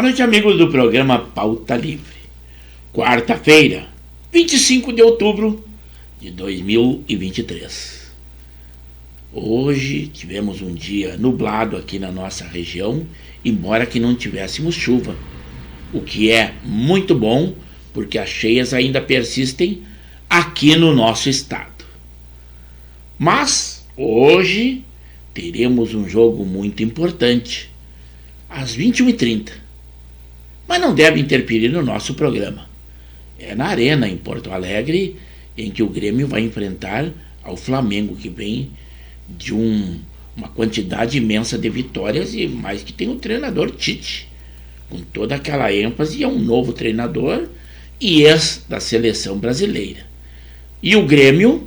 noite, amigos do programa Pauta Livre. Quarta-feira, 25 de outubro de 2023. Hoje tivemos um dia nublado aqui na nossa região, embora que não tivéssemos chuva, o que é muito bom, porque as cheias ainda persistem aqui no nosso estado. Mas hoje teremos um jogo muito importante, às 21h30. Mas não deve interferir no nosso programa. É na Arena, em Porto Alegre, em que o Grêmio vai enfrentar ao Flamengo, que vem de uma quantidade imensa de vitórias, e mais que tem o treinador Tite, com toda aquela ênfase, é um novo treinador e ex da seleção brasileira. E o Grêmio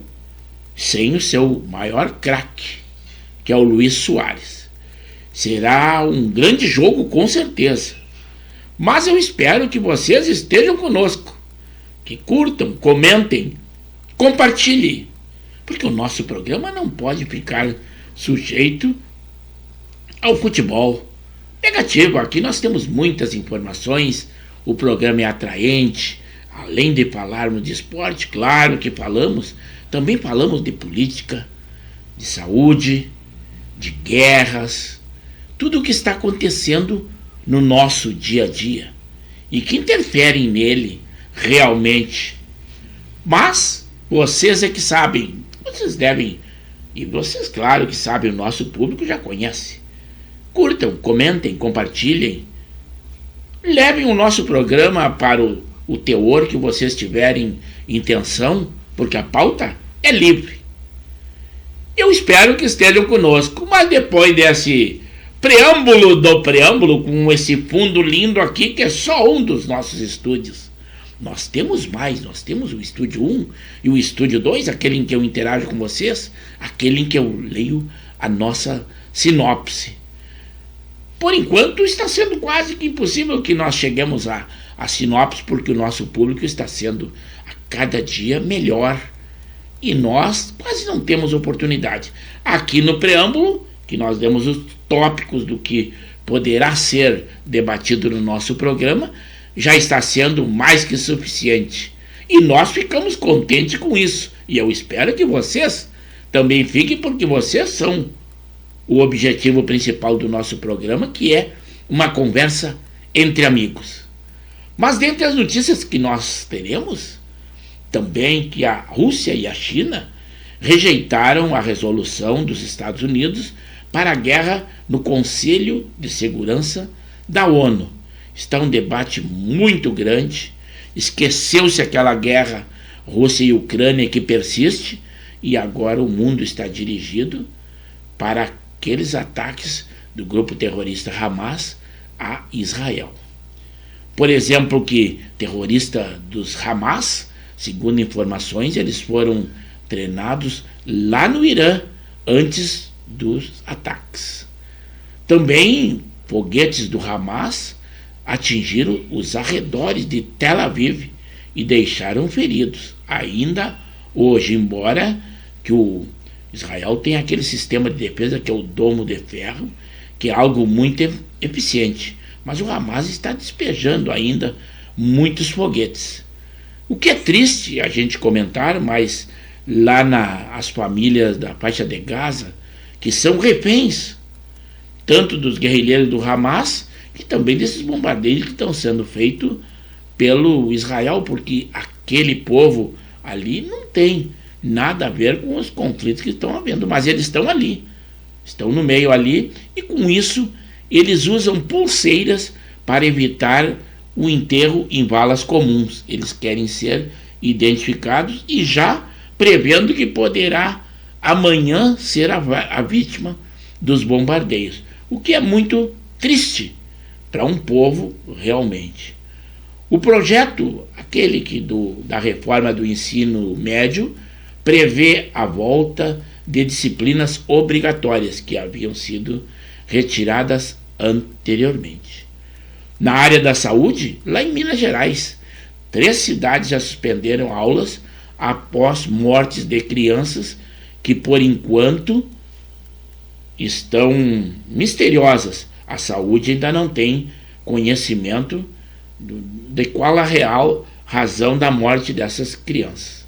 sem o seu maior craque, que é o Luis Soares. Será um grande jogo, com certeza. Mas eu espero que vocês estejam conosco, que curtam, comentem, compartilhem, porque o nosso programa não pode ficar sujeito ao futebol negativo. Aqui nós temos muitas informações, o programa é atraente, além de falarmos de esporte, claro que falamos, também falamos de política, de saúde, de guerras, tudo o que está acontecendo no nosso dia a dia e que interferem nele realmente. Mas vocês é que sabem, vocês devem, e vocês claro que sabem, o nosso público já conhece. Curtam, comentem, compartilhem, levem o nosso programa para o teor que vocês tiverem intenção, porque a pauta é livre. Eu espero que estejam conosco, mas depois desse preâmbulo do preâmbulo, com esse fundo lindo aqui, que é só um dos nossos estúdios. Nós temos mais, nós temos o estúdio 1 e o estúdio 2, aquele em que eu interajo com vocês, aquele em que eu leio a nossa sinopse. Por enquanto está sendo quase que impossível que nós cheguemos a sinopse, porque o nosso público está sendo a cada dia melhor e nós quase não temos oportunidade. Aqui no preâmbulo, que nós demos os tópicos do que poderá ser debatido no nosso programa, já está sendo mais que suficiente. E nós ficamos contentes com isso. E eu espero que vocês também fiquem, porque vocês são o objetivo principal do nosso programa, que é uma conversa entre amigos. Mas dentre as notícias que nós teremos, também que a Rússia e a China rejeitaram a resolução dos Estados Unidos para a guerra no Conselho de Segurança da ONU. Está um debate muito grande, esqueceu-se aquela guerra Rússia e Ucrânia que persiste, e agora o mundo está dirigido para aqueles ataques do grupo terrorista Hamas a Israel. Por exemplo, que terrorista dos Hamas, segundo informações, eles foram treinados lá no Irã antes dos ataques. Também foguetes do Hamas atingiram os arredores de Tel Aviv e deixaram feridos. Ainda hoje, embora que o Israel tenha aquele sistema de defesa que é o domo de ferro, que é algo muito eficiente, mas o Hamas está despejando ainda muitos foguetes. O que é triste a gente comentar, mas lá as famílias da faixa de Gaza, que são reféns, tanto dos guerrilheiros do Hamas, que também desses bombardeios que estão sendo feitos pelo Israel, porque aquele povo ali não tem nada a ver com os conflitos que estão havendo, mas eles estão ali, estão no meio ali, e com isso eles usam pulseiras para evitar o enterro em valas comuns. Eles querem ser identificados e já prevendo que poderá amanhã ser a vítima dos bombardeios, o que é muito triste para um povo realmente. O projeto, aquele da reforma do ensino médio, prevê a volta de disciplinas obrigatórias que haviam sido retiradas anteriormente. Na área da saúde, lá em Minas Gerais, 3 cidades já suspenderam aulas após mortes de crianças que, por enquanto, estão misteriosas. A saúde ainda não tem conhecimento de qual a real razão da morte dessas crianças.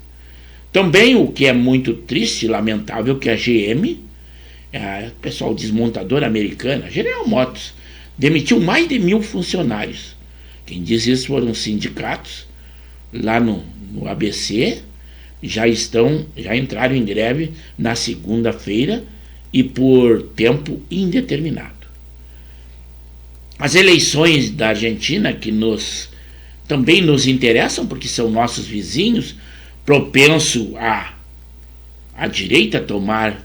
Também o que é muito triste e lamentável que a GM, o pessoal desmontadora americana, General Motors, demitiu mais de 1.000 funcionários. Quem diz isso foram os sindicatos lá no ABC, já entraram em greve na segunda-feira e por tempo indeterminado. As eleições da Argentina, que também nos interessam, porque são nossos vizinhos, propenso a direita tomar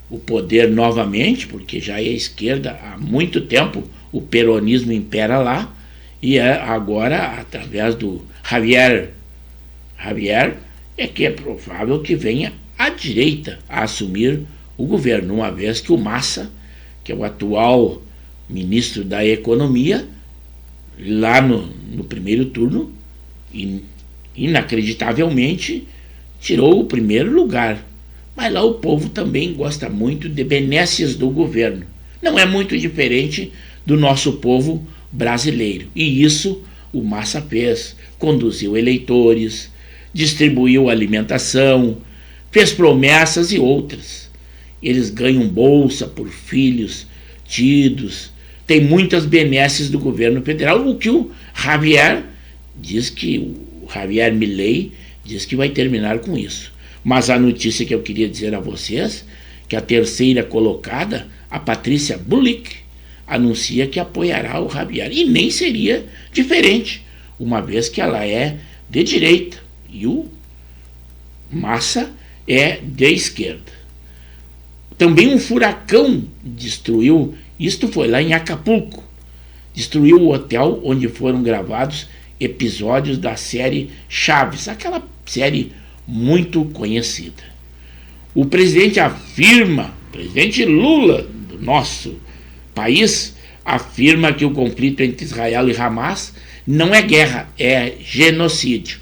o poder novamente, porque já é a esquerda há muito tempo, o peronismo impera lá, e agora, através do Javier, é que é provável que venha a direita a assumir o governo, uma vez que o Massa, que é o atual ministro da Economia, lá no primeiro turno, inacreditavelmente, tirou o primeiro lugar. Mas lá o povo também gosta muito de benesses do governo. Não é muito diferente do nosso povo brasileiro. E isso o Massa fez. Conduziu eleitores, distribuiu alimentação, fez promessas e outras. Eles ganham bolsa por filhos tidos, tem muitas benesses do governo federal, o que o Javier Milei diz que vai terminar com isso. Mas a notícia que eu queria dizer a vocês, que a terceira colocada, a Patrícia Bullrich, anuncia que apoiará o Javier. E nem seria diferente, uma vez que ela é de direita e o Massa é de esquerda. Também um furacão destruiu, isto foi lá em Acapulco, destruiu o hotel onde foram gravados episódios da série Chaves, aquela série muito conhecida. O presidente Lula, do nosso país, afirma que o conflito entre Israel e Hamas não é guerra, é genocídio.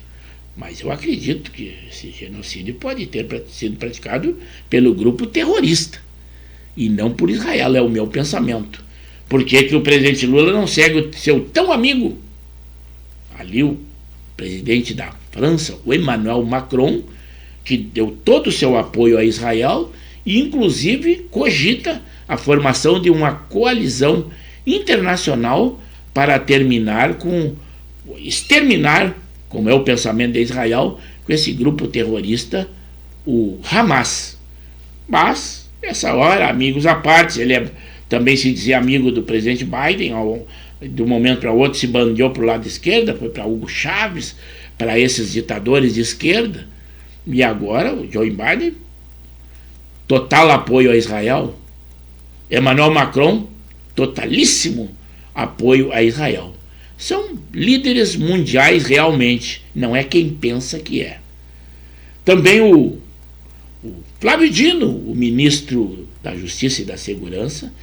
Mas eu acredito que esse genocídio pode ter sido praticado pelo grupo terrorista e não por Israel, é o meu pensamento. Por que o presidente Lula não segue o seu tão amigo? Ali o presidente da França, o Emmanuel Macron, que deu todo o seu apoio a Israel e inclusive cogita a formação de uma coalizão internacional para exterminar, como é o pensamento de Israel, com esse grupo terrorista, o Hamas. Mas, nessa hora, amigos à parte, ele também se dizia amigo do presidente Biden, de um momento para outro se bandeou para o lado esquerdo, foi para Hugo Chávez, para esses ditadores de esquerda, e agora o Joe Biden, total apoio a Israel. Emmanuel Macron, totalíssimo apoio a Israel. São líderes mundiais realmente, não é quem pensa que é. Também o Flávio Dino, o ministro da Justiça e da Segurança,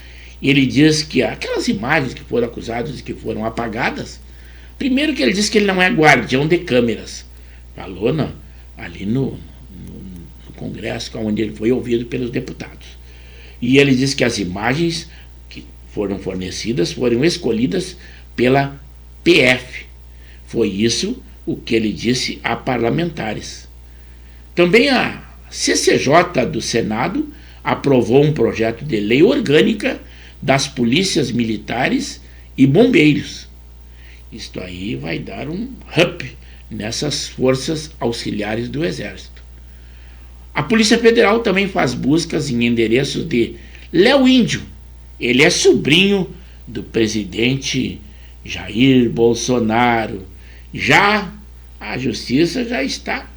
ele diz que aquelas imagens que foram acusadas e que foram apagadas, primeiro que ele diz que ele não é guardião de câmeras. Falou ali no Congresso, onde ele foi ouvido pelos deputados. E ele diz que as imagens que foram fornecidas foram escolhidas pela PF. Foi isso o que ele disse a parlamentares. Também a CCJ do Senado aprovou um projeto de lei orgânica das polícias militares e bombeiros. Isto aí vai dar um up nessas forças auxiliares do Exército. A Polícia Federal também faz buscas em endereços de Léo Índio. Ele é sobrinho do presidente Jair Bolsonaro. Já a justiça já está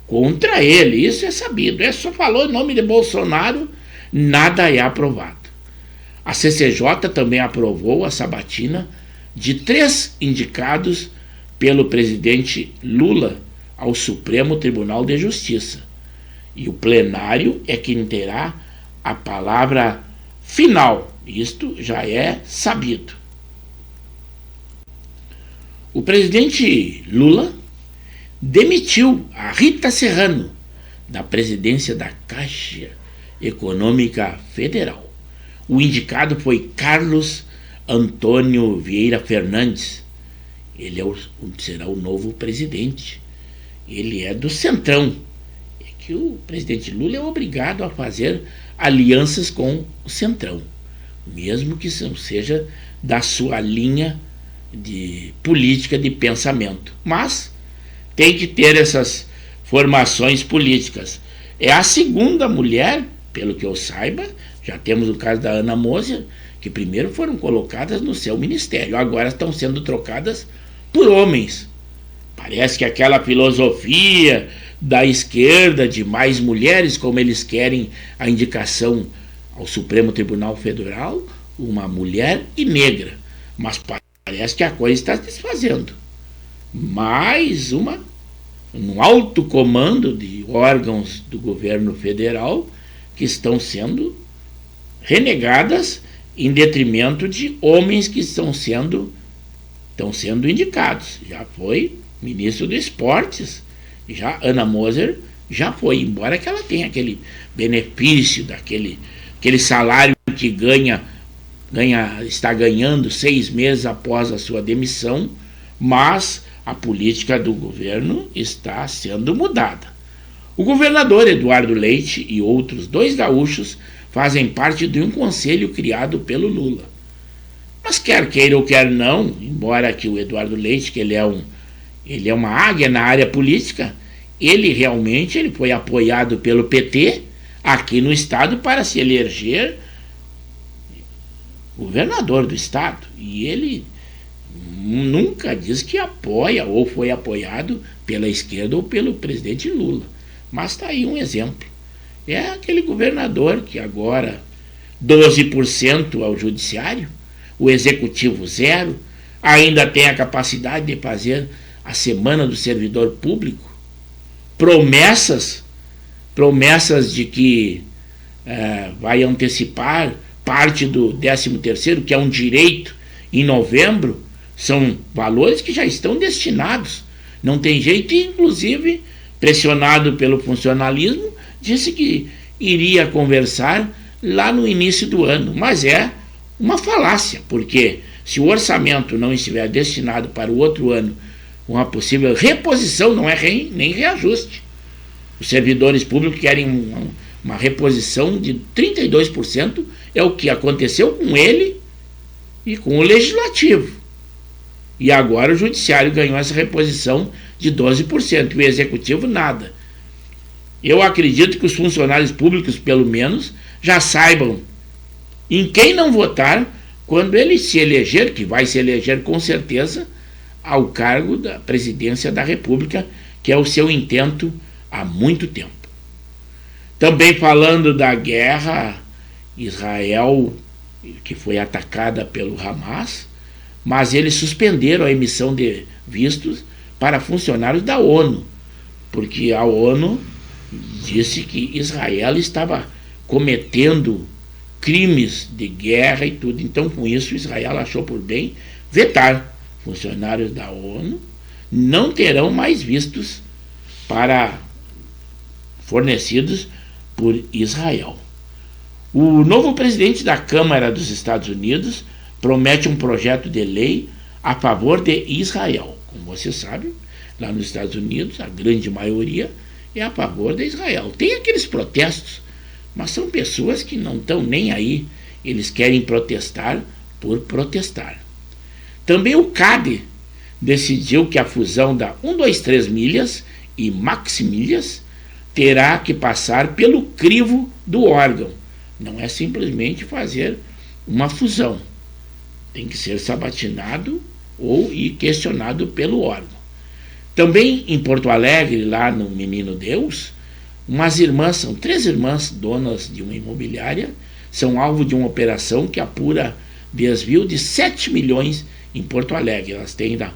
contra ele, isso é sabido. Só falou em nome de Bolsonaro, nada é aprovado. A CCJ também aprovou a sabatina de 3 indicados pelo presidente Lula ao Supremo Tribunal de Justiça. E o plenário é quem terá a palavra final. Isto já é sabido. O presidente Lula demitiu a Rita Serrano da presidência da Caixa Econômica Federal. O indicado foi Carlos Antônio Vieira Fernandes. Ele será o novo presidente. Ele é do Centrão. É que o presidente Lula é obrigado a fazer alianças com o Centrão, mesmo que não seja da sua linha de política de pensamento. Mas tem que ter essas formações políticas. É a segunda mulher, pelo que eu saiba, já temos o caso da Ana Moser, que primeiro foram colocadas no seu ministério, agora estão sendo trocadas por homens. Parece que aquela filosofia da esquerda de mais mulheres, como eles querem a indicação ao Supremo Tribunal Federal, uma mulher e negra. Mas parece que a coisa está se desfazendo. Mais um alto comando de órgãos do governo federal que estão sendo renegadas em detrimento de homens que estão sendo indicados. Já foi ministro do Esportes, já Ana Moser já foi, embora que ela tenha aquele benefício aquele salário que está ganhando 6 meses após a sua demissão, mas a política do governo está sendo mudada. O governador Eduardo Leite e outros 2 gaúchos fazem parte de um conselho criado pelo Lula. Mas quer queira ou quer não, embora que o Eduardo Leite, que ele é uma águia na área política, ele foi apoiado pelo PT aqui no estado para se eleger governador do estado. E ele nunca diz que apoia ou foi apoiado pela esquerda ou pelo presidente Lula. Mas está aí um exemplo. É aquele governador que agora 12% ao judiciário, o executivo 0%, ainda tem a capacidade de fazer a semana do servidor público, promessas de que vai antecipar parte do 13º, que é um direito, em novembro. São valores que já estão destinados. Não tem jeito, e inclusive, pressionado pelo funcionalismo, disse que iria conversar lá no início do ano. Mas é uma falácia, porque se o orçamento não estiver destinado para o outro ano, uma possível reposição, não é nem reajuste. Os servidores públicos querem uma reposição de 32%, é o que aconteceu com ele e com o Legislativo. E agora o Judiciário ganhou essa reposição de 12%, e o Executivo nada. Eu acredito que os funcionários públicos, pelo menos, já saibam em quem não votar quando ele se eleger, que vai se eleger com certeza, ao cargo da presidência da República, que é o seu intento há muito tempo. Também falando da guerra, Israel, que foi atacada pelo Hamas, mas eles suspenderam a emissão de vistos para funcionários da ONU, porque a ONU disse que Israel estava cometendo crimes de guerra e tudo. Então, com isso, Israel achou por bem vetar. Funcionários da ONU não terão mais vistos fornecidos por Israel. O novo presidente da Câmara dos Estados Unidos promete um projeto de lei a favor de Israel. Como você sabe, lá nos Estados Unidos, a grande maioria é a favor de Israel. Tem aqueles protestos, mas são pessoas que não estão nem aí. Eles querem protestar por protestar. Também o CADE decidiu que a fusão da 123 Milhas e Maximilhas terá que passar pelo crivo do órgão. Não é simplesmente fazer uma fusão. Tem que ser sabatinado ou ir questionado pelo órgão. Também em Porto Alegre, lá no Menino Deus, são 3 irmãs donas de uma imobiliária, são alvo de uma operação que apura desvio de 7 milhões em Porto Alegre. Elas têm ainda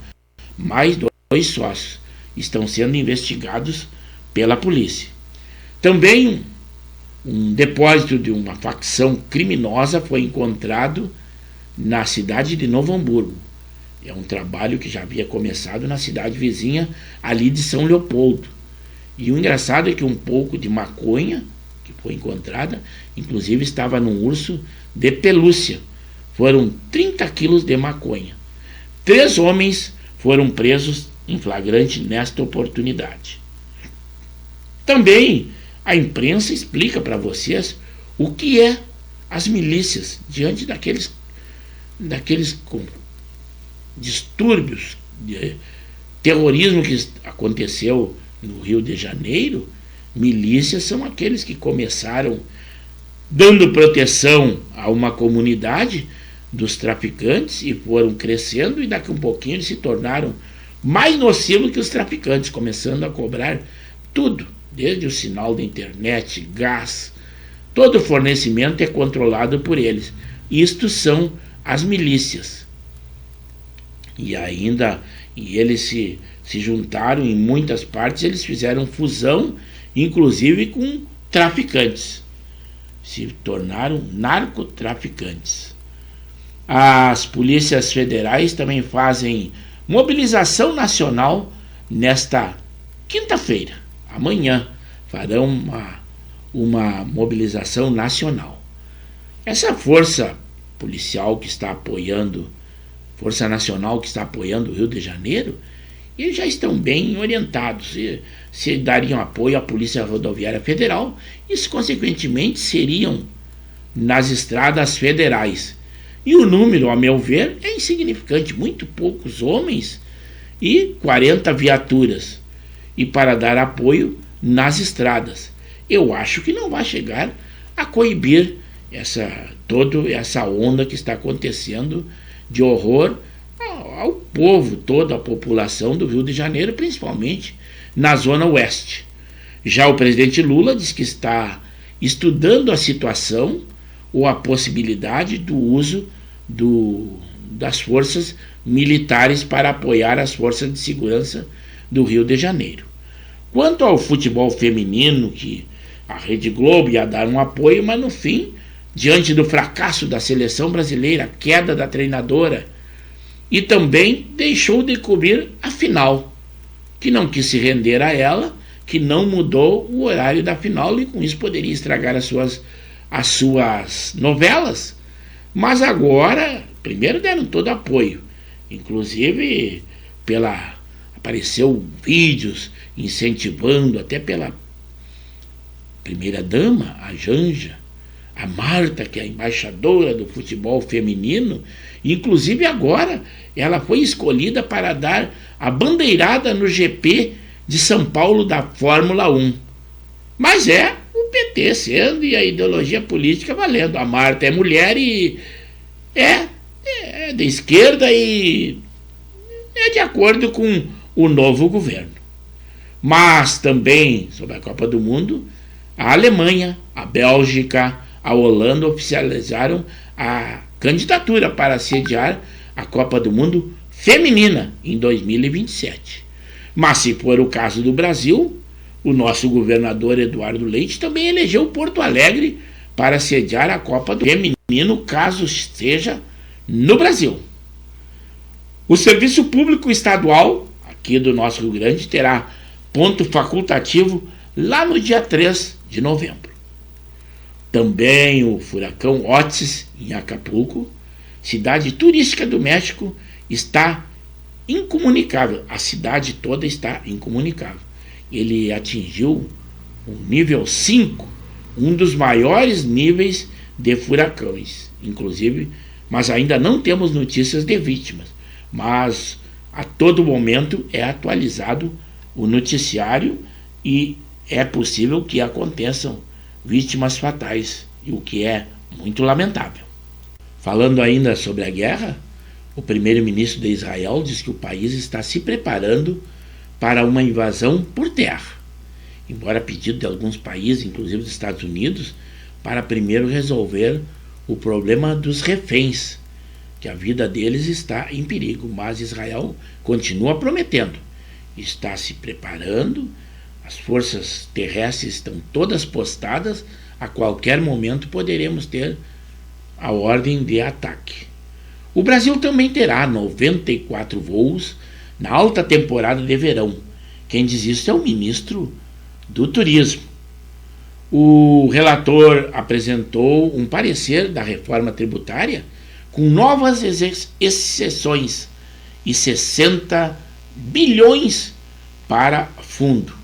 mais 2 sócios. Estão sendo investigados pela polícia. Também um depósito de uma facção criminosa foi encontrado na cidade de Novo Hamburgo. É um trabalho que já havia começado na cidade vizinha, ali de São Leopoldo. E o engraçado é que um pouco de maconha que foi encontrada, inclusive estava num urso de pelúcia, foram 30 quilos de maconha. 3 homens foram presos em flagrante nesta oportunidade. Também a imprensa explica para vocês o que é as milícias diante daqueles distúrbios de terrorismo que aconteceu no Rio de Janeiro. Milícias são aqueles que começaram dando proteção a uma comunidade dos traficantes e foram crescendo, e daqui a um pouquinho eles se tornaram mais nocivos que os traficantes, começando a cobrar tudo, desde o sinal da internet, gás, todo o fornecimento é controlado por eles. Isto são as milícias. E eles se juntaram em muitas partes, eles fizeram fusão, inclusive com traficantes. Se tornaram narcotraficantes. As polícias federais também fazem mobilização nacional nesta quinta-feira. Amanhã farão uma mobilização nacional. Essa força policial que está apoiando, Força Nacional que está apoiando o Rio de Janeiro, eles já estão bem orientados. Se dariam apoio à Polícia Rodoviária Federal, isso consequentemente seriam nas estradas federais. E o número, a meu ver, é insignificante, muito poucos homens e 40 viaturas. E para dar apoio nas estradas. Eu acho que não vai chegar a coibir toda essa onda que está acontecendo de horror ao povo, toda a população do Rio de Janeiro, principalmente na Zona Oeste. Já o presidente Lula diz que está estudando a situação ou a possibilidade do uso das forças militares para apoiar as forças de segurança do Rio de Janeiro. Quanto ao futebol feminino, que a Rede Globo ia dar um apoio, mas no fim, diante do fracasso da seleção brasileira, a queda da treinadora, e também deixou de cobrir a final, que não quis se render a ela, que não mudou o horário da final e com isso poderia estragar as suas novelas. Mas agora, primeiro deram todo apoio, inclusive apareceu vídeos incentivando, até pela primeira-dama, a Janja, a Marta, que é a embaixadora do futebol feminino. Inclusive agora ela foi escolhida para dar a bandeirada no GP de São Paulo da Fórmula 1. Mas é o PT sendo e a ideologia política valendo. A Marta é mulher e é de esquerda e é de acordo com o novo governo. Mas também, sobre a Copa do Mundo, a Alemanha, a Bélgica, a Holanda oficializaram a candidatura para sediar a Copa do Mundo feminina em 2027. Mas se for o caso do Brasil, o nosso governador Eduardo Leite também elegeu Porto Alegre para sediar a Copa do Feminino, caso seja no Brasil. O Serviço Público Estadual, aqui do nosso Rio Grande, terá ponto facultativo lá no dia 3 de novembro. Também o furacão Otis, em Acapulco, cidade turística do México, está incomunicável. A cidade toda está incomunicável. Ele atingiu o nível 5, um dos maiores níveis de furacões, inclusive, mas ainda não temos notícias de vítimas. Mas a todo momento é atualizado o noticiário e é possível que aconteçam vítimas fatais, o que é muito lamentável. Falando ainda sobre a guerra, o primeiro-ministro de Israel diz que o país está se preparando para uma invasão por terra, embora pedido de alguns países, inclusive dos Estados Unidos, para primeiro resolver o problema dos reféns, que a vida deles está em perigo. Mas Israel continua prometendo, está se preparando, as forças terrestres estão todas postadas, a qualquer momento poderemos ter a ordem de ataque. O Brasil também terá 94 voos na alta temporada de verão. Quem diz isso é o ministro do Turismo. O relator apresentou um parecer da reforma tributária com novas exceções e 60 bilhões para fundo.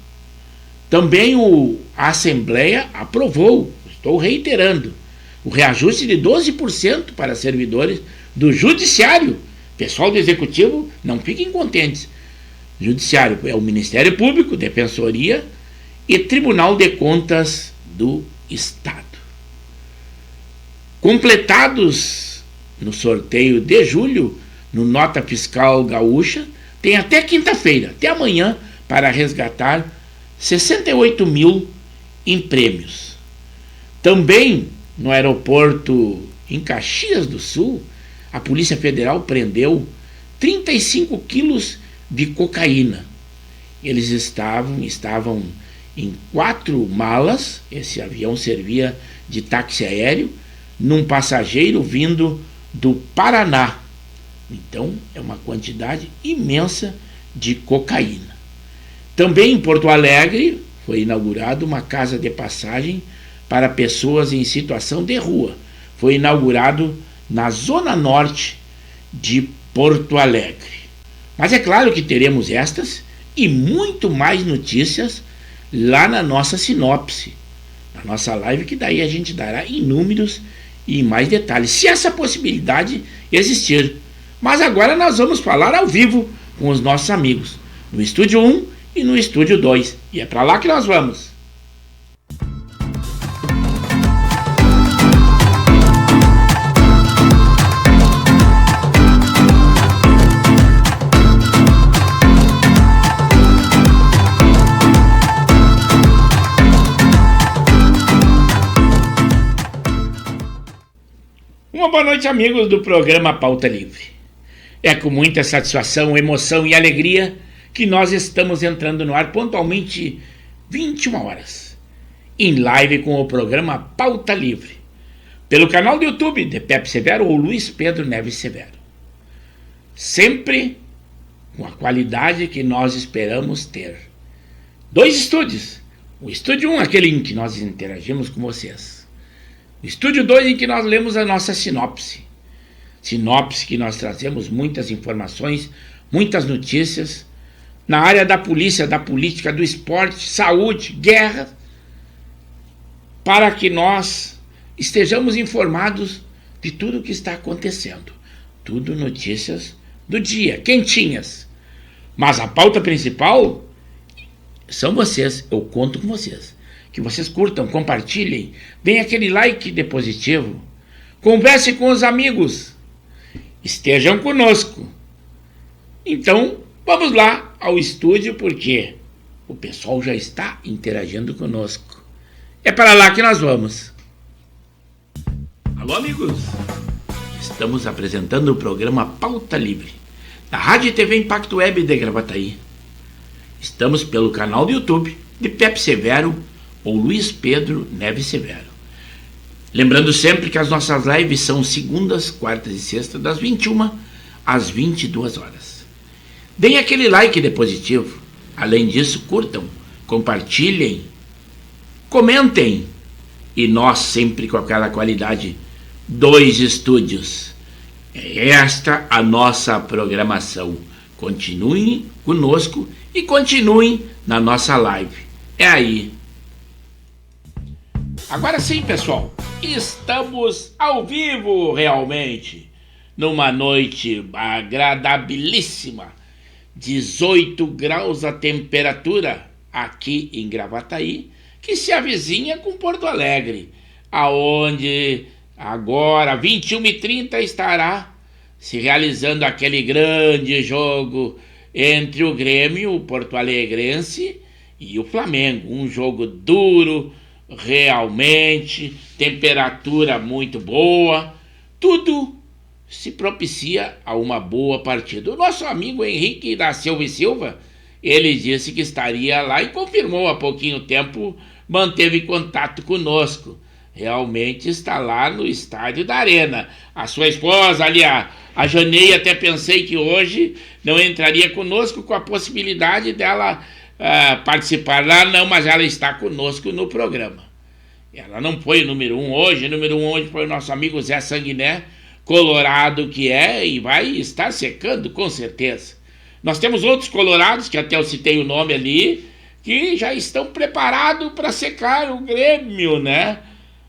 Também a Assembleia aprovou, estou reiterando, o reajuste de 12% para servidores do Judiciário. Pessoal do Executivo, não fiquem contentes. Judiciário é o Ministério Público, Defensoria e Tribunal de Contas do Estado. Completados no sorteio de julho, no Nota Fiscal Gaúcha, tem até quinta-feira, até amanhã, para resgatar 68 mil em prêmios. Também no aeroporto em Caxias do Sul, a Polícia Federal prendeu 35 quilos de cocaína. Eles estavam em 4 malas, esse avião servia de táxi aéreo, num passageiro vindo do Paraná. Então, é uma quantidade imensa de cocaína. Também em Porto Alegre foi inaugurada uma casa de passagem para pessoas em situação de rua. Foi inaugurado na zona norte de Porto Alegre. Mas é claro que teremos estas e muito mais notícias lá na nossa sinopse, na nossa live, que daí a gente dará em números e em mais detalhes, se essa possibilidade existir. Mas agora nós vamos falar ao vivo com os nossos amigos, no Estúdio 1 e no Estúdio 2. E é para lá que nós vamos. Uma boa noite, amigos do programa Pauta Livre. É com muita satisfação, emoção e alegria que nós estamos entrando no ar pontualmente 21 horas, em live com o programa Pauta Livre, pelo canal do YouTube de Pepe Severo ou Luiz Pedro Neves Severo. Sempre com a qualidade que nós esperamos ter. 2 estúdios. O Estúdio 1, aquele em que nós interagimos com vocês. O Estúdio 2, em que nós lemos a nossa sinopse. Sinopse que nós trazemos muitas informações, muitas notícias, na área da polícia, da política, do esporte, saúde, guerra, para que nós estejamos informados de tudo o que está acontecendo. Tudo notícias do dia, quentinhas. Mas a pauta principal são vocês, eu conto com vocês. Que vocês curtam, compartilhem, deem aquele like de positivo, converse com os amigos, estejam conosco. Então, vamos lá ao estúdio, porque o pessoal já está interagindo conosco. É para lá que nós vamos. Alô, amigos! Estamos apresentando o programa Pauta Livre, da Rádio e TV Impacto Web de Gravataí. Estamos pelo canal do YouTube de Pepe Severo ou Luiz Pedro Neves Severo. Lembrando sempre que as nossas lives são segundas, quartas e sextas, das 21 às 22 horas. Deem aquele like de positivo. Além disso, curtam, compartilhem, comentem. E nós sempre com aquela qualidade, 2 estúdios. É esta a nossa programação. Continuem conosco e continuem na nossa live. É aí. Agora sim, pessoal, estamos ao vivo realmente, numa noite agradabilíssima, 18 graus a temperatura aqui em Gravataí, que se avizinha com Porto Alegre, aonde agora 21h30 estará se realizando aquele grande jogo entre o Grêmio, o Porto Alegrense e o Flamengo, um jogo duro, realmente, temperatura muito boa, tudo se propicia a uma boa partida. O nosso amigo Henrique da Silva e Silva, ele disse que estaria lá e confirmou há pouquinho tempo, manteve contato conosco. Realmente está lá no estádio da Arena. A sua esposa ali, a Janei, até pensei que hoje não entraria conosco, com a possibilidade dela participar lá, não, mas ela está conosco no programa. Ela não foi o número 1 hoje, o número 1 hoje foi o nosso amigo Zé Sanguiné, colorado que é e vai estar secando com certeza. Nós temos outros colorados, que até eu citei o nome ali, que já estão preparados para secar o Grêmio, né?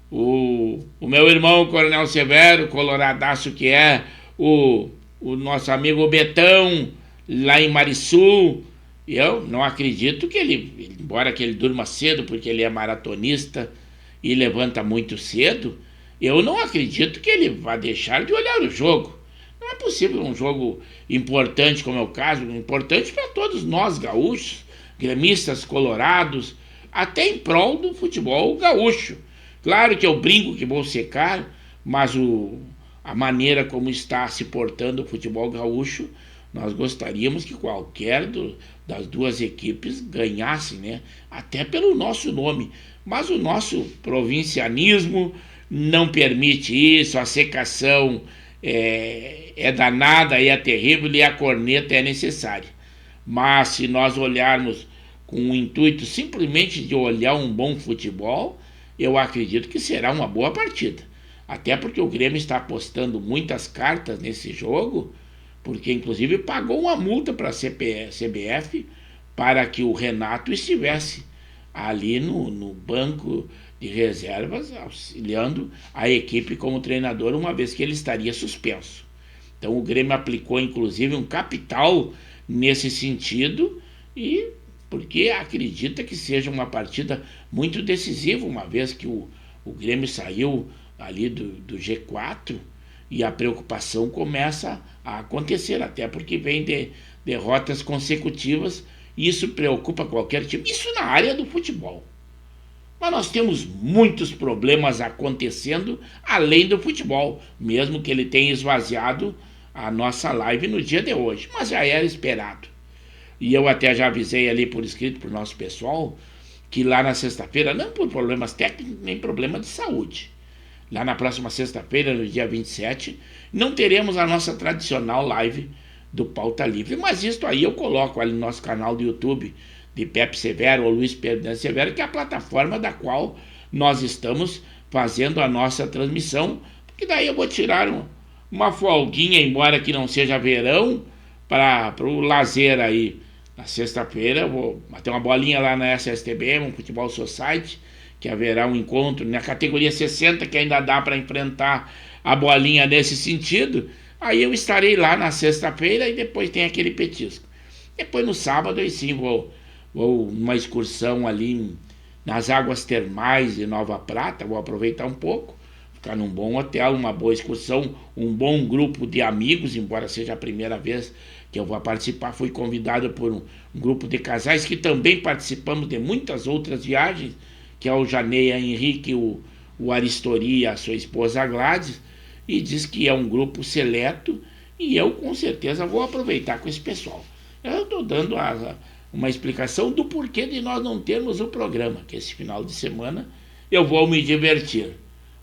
O meu irmão, o Coronel Severo, coloradaço que é, o nosso amigo Betão, lá em Marisul. Eu não acredito que ele, embora que ele durma cedo, porque ele é maratonista e levanta muito cedo, eu não acredito que ele vá deixar de olhar o jogo. Não é possível um jogo importante, como é o caso, importante para todos nós gaúchos, gremistas, colorados, até em prol do futebol gaúcho. Claro que eu brinco que vou secar, mas a maneira como está se portando o futebol gaúcho, nós gostaríamos que qualquer das duas equipes ganhasse, né? Até pelo nosso nome. Mas o nosso provincianismo não permite isso, a secação é danada, é terrível e a corneta é necessária. Mas se nós olharmos com o intuito simplesmente de olhar um bom futebol, eu acredito que será uma boa partida. Até porque o Grêmio está apostando muitas cartas nesse jogo, porque inclusive pagou uma multa para a CBF para que o Renato estivesse ali no banco de reservas, auxiliando a equipe como treinador, uma vez que ele estaria suspenso. Então o Grêmio aplicou inclusive um capital nesse sentido, e porque acredita que seja uma partida muito decisiva, uma vez que o Grêmio saiu ali do G4 e a preocupação começa a acontecer, até porque vem de derrotas consecutivas, e isso preocupa qualquer time, isso na área do futebol. Mas nós temos muitos problemas acontecendo além do futebol, mesmo que ele tenha esvaziado a nossa live no dia de hoje, mas já era esperado. E eu até já avisei ali por escrito para o nosso pessoal que lá na sexta-feira, não por problemas técnicos nem problema de saúde, lá na próxima sexta-feira, no dia 27, não teremos a nossa tradicional live do Pauta Livre, mas isso aí eu coloco ali no nosso canal do YouTube de Pepe Severo ou Luiz Pedro Severo, que é a plataforma da qual nós estamos fazendo a nossa transmissão, porque daí eu vou tirar uma folguinha, embora que não seja verão, para o lazer aí. Na sexta-feira eu vou bater uma bolinha lá na SSTBM, um Futebol Society, que haverá um encontro na categoria 60, que ainda dá para enfrentar a bolinha nesse sentido. Aí eu estarei lá na sexta-feira e depois tem aquele petisco. Depois no sábado aí sim vou numa excursão ali nas águas termais de Nova Prata, vou aproveitar um pouco, ficar num bom hotel, uma boa excursão, um bom grupo de amigos, embora seja a primeira vez que eu vou participar. Fui convidado por um grupo de casais que também participamos de muitas outras viagens, que é o Janeia Henrique, o Aristori e a sua esposa Gladys, e diz que é um grupo seleto, e eu com certeza vou aproveitar com esse pessoal. Eu estou dando uma explicação do porquê de nós não termos o programa, que esse final de semana eu vou me divertir.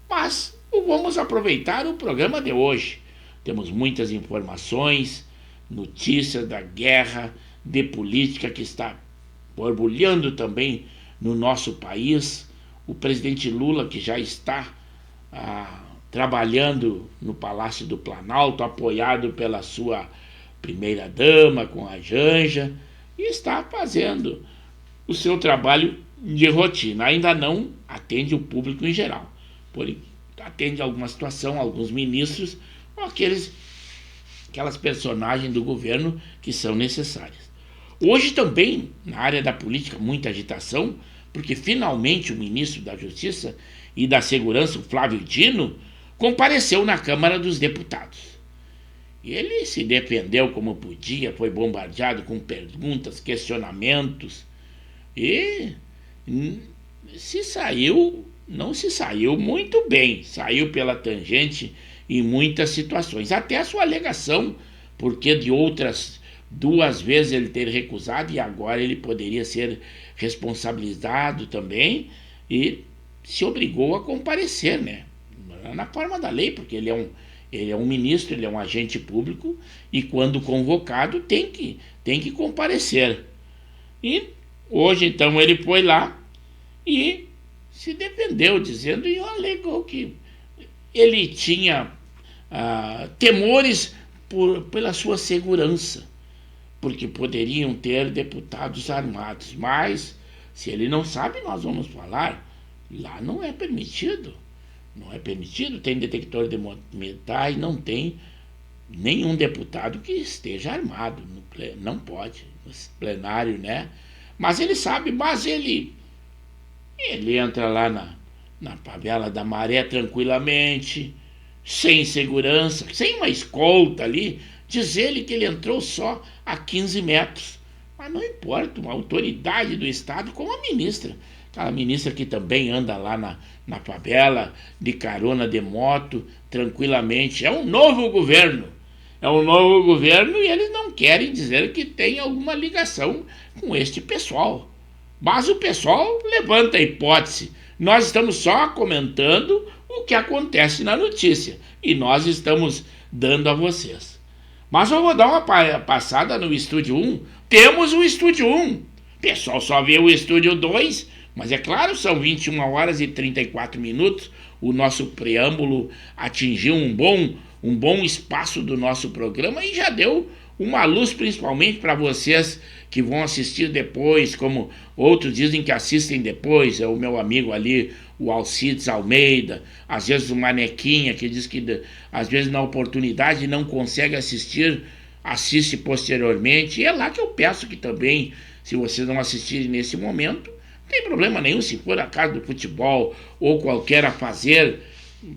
Mas vamos aproveitar o programa de hoje. Temos muitas informações, notícias da guerra, de política que está borbulhando também no nosso país. O presidente Lula, que já está trabalhando no Palácio do Planalto, apoiado pela sua primeira-dama, com a Janja, e está fazendo o seu trabalho de rotina. Ainda não atende o público em geral, porém atende alguma situação, alguns ministros, ou aquelas personagens do governo que são necessárias. Hoje também, na área da política, muita agitação, porque finalmente o ministro da Justiça e da Segurança, o Flávio Dino, compareceu na Câmara dos Deputados. Ele se defendeu como podia, foi bombardeado com perguntas, questionamentos, e não se saiu muito bem, saiu pela tangente em muitas situações, até a sua alegação, porque de outras 2 vezes ele ter recusado e agora ele poderia ser responsabilizado também, e se obrigou a comparecer, né? Na forma da lei, porque ele é um ministro, ele é um agente público, e quando convocado tem que comparecer. E hoje então ele foi lá e se defendeu, dizendo, e alegou que ele tinha temores pela sua segurança, porque poderiam ter deputados armados. Mas, se ele não sabe, nós vamos falar. Lá não é permitido. Não é permitido, tem detector de metais, não tem nenhum deputado que esteja armado. Não pode, no plenário, né? Mas ele sabe, ele entra lá na favela da Maré tranquilamente, sem segurança, sem uma escolta ali. Diz ele que ele entrou só a 15 metros. Mas não importa, uma autoridade do Estado, como a ministra. Aquela ministra que também anda lá na favela, de carona de moto, tranquilamente. É um novo governo. É um novo governo e eles não querem dizer que tem alguma ligação com este pessoal. Mas o pessoal levanta a hipótese. Nós estamos só comentando o que acontece na notícia. E nós estamos dando a vocês. Mas eu vou dar uma passada no Estúdio 1. Temos o Estúdio 1. O pessoal só vê o Estúdio 2, mas é claro, são 21 horas e 34 minutos. O nosso preâmbulo atingiu um bom espaço do nosso programa e já deu uma luz principalmente para vocês que vão assistir depois, como outros dizem que assistem depois. É o meu amigo ali, o Alcides Almeida, às vezes o Manequinha, que diz que às vezes na oportunidade não consegue assistir, assiste posteriormente. E é lá que eu peço que também, se vocês não assistirem nesse momento, não tem problema nenhum, se for a casa do futebol ou qualquer a fazer,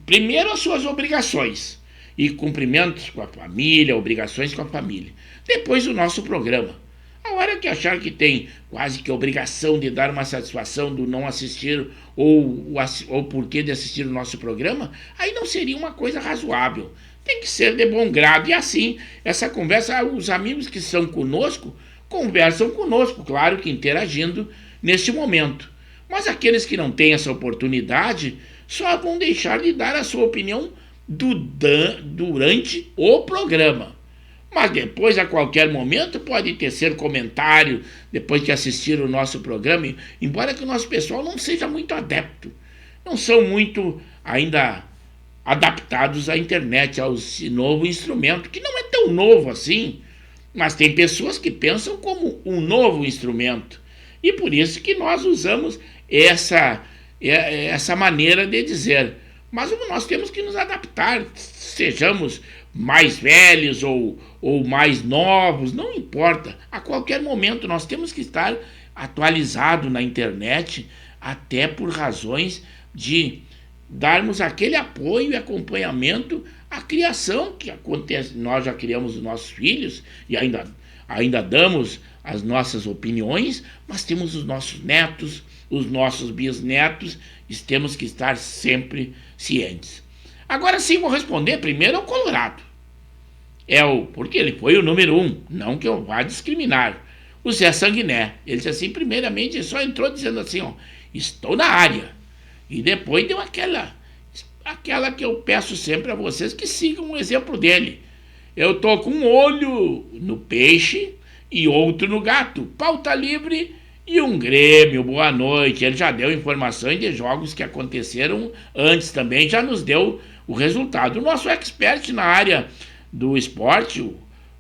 primeiro as suas obrigações e cumprimentos com a família, obrigações com a família. Depois o nosso programa. A hora que achar que tem quase que a obrigação de dar uma satisfação do não assistir ou porquê de assistir o nosso programa, aí não seria uma coisa razoável. Tem que ser de bom grado. E assim, essa conversa, os amigos que são conosco, conversam conosco, claro que interagindo neste momento. Mas aqueles que não têm essa oportunidade só vão deixar de dar a sua opinião durante o programa. Mas depois, a qualquer momento, pode tecer comentário, depois que assistir o nosso programa, embora que o nosso pessoal não seja muito adepto, não são muito ainda adaptados à internet, ao novo instrumento, que não é tão novo assim, mas tem pessoas que pensam como um novo instrumento. E por isso que nós usamos essa maneira de dizer. Mas nós temos que nos adaptar, sejamos mais velhos ou mais novos, não importa. A qualquer momento nós temos que estar atualizados na internet, até por razões de darmos aquele apoio e acompanhamento à criação que acontece. Nós já criamos os nossos filhos e ainda damos as nossas opiniões, mas temos os nossos netos, os nossos bisnetos, e temos que estar sempre cientes. Agora sim, vou responder primeiro ao Colorado. Porque ele foi o número 1, não que eu vá discriminar. O Zé Sanguiné, ele disse assim, primeiramente, ele só entrou dizendo assim, estou na área. E depois deu aquela que eu peço sempre a vocês que sigam o exemplo dele. Eu estou com um olho no peixe e outro no gato. Pauta livre e um Grêmio, boa noite. Ele já deu informações de jogos que aconteceram antes também, já nos deu o resultado. O nosso expert na área do esporte,